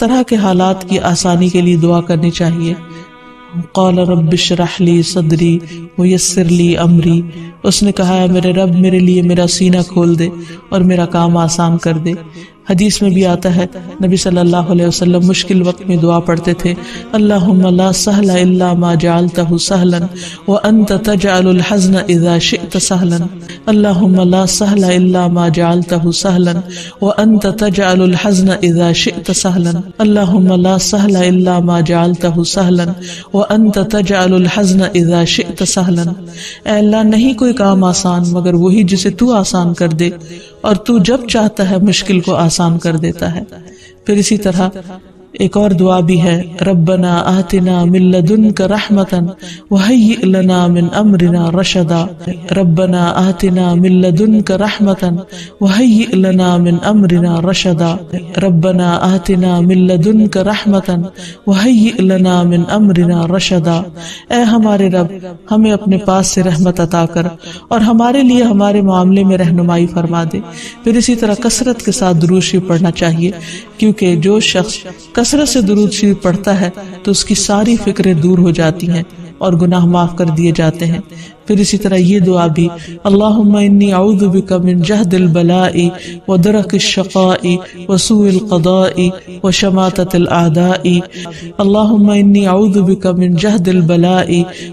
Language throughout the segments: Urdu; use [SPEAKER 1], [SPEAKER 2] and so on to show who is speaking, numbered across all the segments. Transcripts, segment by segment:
[SPEAKER 1] طرح کے حالات کی آسانی کے لیے دعا کرنی چاہیے. قال رب اشرح لی صدری ویسر لی امری، اس نے کہا ہے میرے رب میرے لیے میرا سینہ کھول دے اور میرا کام آسان کر دے. حدیث میں بھی آتا ہے نبی صلی اللہ علیہ وسلم مشکل وقت میں دعا پڑھتے تھے، اللہم لا سہل الا ما جعلتہ سہلا وانت تجعل الحزن اذا شئت سہلا، اللہم لا سہل الا ما جعلتہ سہلا وانت تجعل الحزن اذا شئت سہلا، اللہم لا سہل الا ما جعلتہ سہلا وانت تجعل الحزن اذا شئت سہلا. اے اللہ نہیں کوئی کام آسان مگر وہی جسے تو آسان کر دے، اور تو جب چاہتا ہے مشکل کو آسان کر دیتا ہے. پھر اسی طرح ایک اور دعا بھی ہے، ربنا آتنا من لدنک رحمتا وہیئ لنا من امرنا رشدا، ربنا آتنا من لدنک رحمتا وہیئ لنا من امرنا رشدا، ربنا آتنا من لدنک رحمتا وہیئ لنا من امرنا رشدا. اے ہمارے رب ہمیں اپنے پاس سے رحمت عطا کر اور ہمارے لیے ہمارے معاملے میں رہنمائی فرما دے. پھر اسی طرح کثرت کے ساتھ درود شریف پڑھنا چاہیے، کیونکہ جو شخص کثرت سے درود شریف پڑھتا ہے تو اس کی ساری فکریں دور ہو جاتی ہیں اور گناہ معاف کر دیے جاتے ہیں. پھر اسی طرح یہ دعا بھی، اللہم انی اعوذ بک من جہد البلاء ودرک الشقاء وسوء القضاء وشماتۃ الاعداء، اللہم انی اعوذ بک من جہد البلاء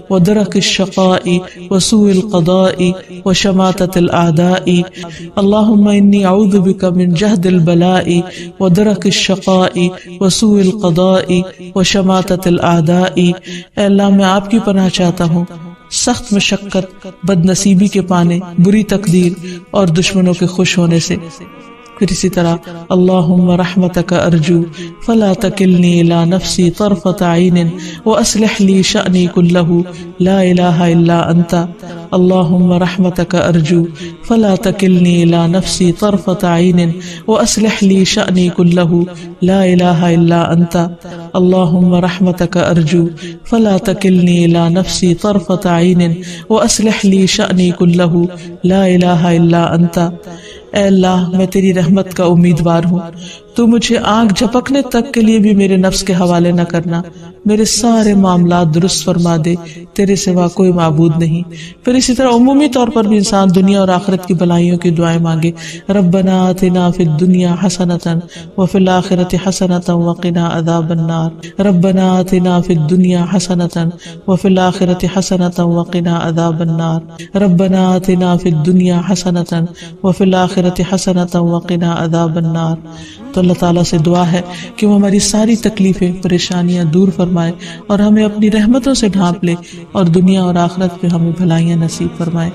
[SPEAKER 1] ودرک الشقاء وسوء القضاء وشماتۃ الاعداء، اللہم انی اعوذ بک من جہد البلاء ودرک الشقاء وسوء القضاء وشماتۃ الاعداء. اے اللہ میں آپ کی پناہ چاہتا ہوں سخت مشقت، بد نصیبی کے پانے، بری تقدیر اور دشمنوں کے خوش ہونے سے. پھر اسی طرح اللہم رحمتک ارجو فلا تکلنی الی نفسی طرفۃ عین واصلح لی شأنی کلہ لا الہ الا انت، اللہم رحمتک ارجو فلا تکلنی الی نفسی طرفۃ عین واصلح لی شأنی کلہ لا الہ الا انت، اللہم رحمتک ارجو فلا تکلنی الی نفسی طرفۃ عین واصلح لی شأنی کلہ لا الہ الا انت. اے اللہ میں تیری رحمت کا امیدوار ہوں، تو مجھے آنکھ جھپکنے تک کے لیے بھی میرے نفس کے حوالے نہ کرنا، میرے سارے معاملات درست فرما دے، تیرے سوا کوئی معبود نہیں. پھر اسی طرح عمومی طور پر بھی انسان دنیا اور آخرت کی بھلائیوں کی دعائیں مانگے، ربنا آتنا فی الدنیا حسنۃ وفی الآخرۃ حسنۃ وقنا عذاب النار، ربنا آتنا فی الدنیا حسنۃ وفی الآخرۃ حسنۃ وقنا عذاب النار، ربنا آتنا فی الدنیا حسنۃ وفی الآخرۃ حسنۃ وقنا عذاب النار. تو اللہ تعالیٰ سے دعا ہے کہ وہ ہماری ساری تکلیفیں پریشانیاں دور فرمائے اور ہمیں اپنی رحمتوں سے ڈھانپ لے اور دنیا اور آخرت پہ ہمیں بھلائیاں نصیب فرمائے.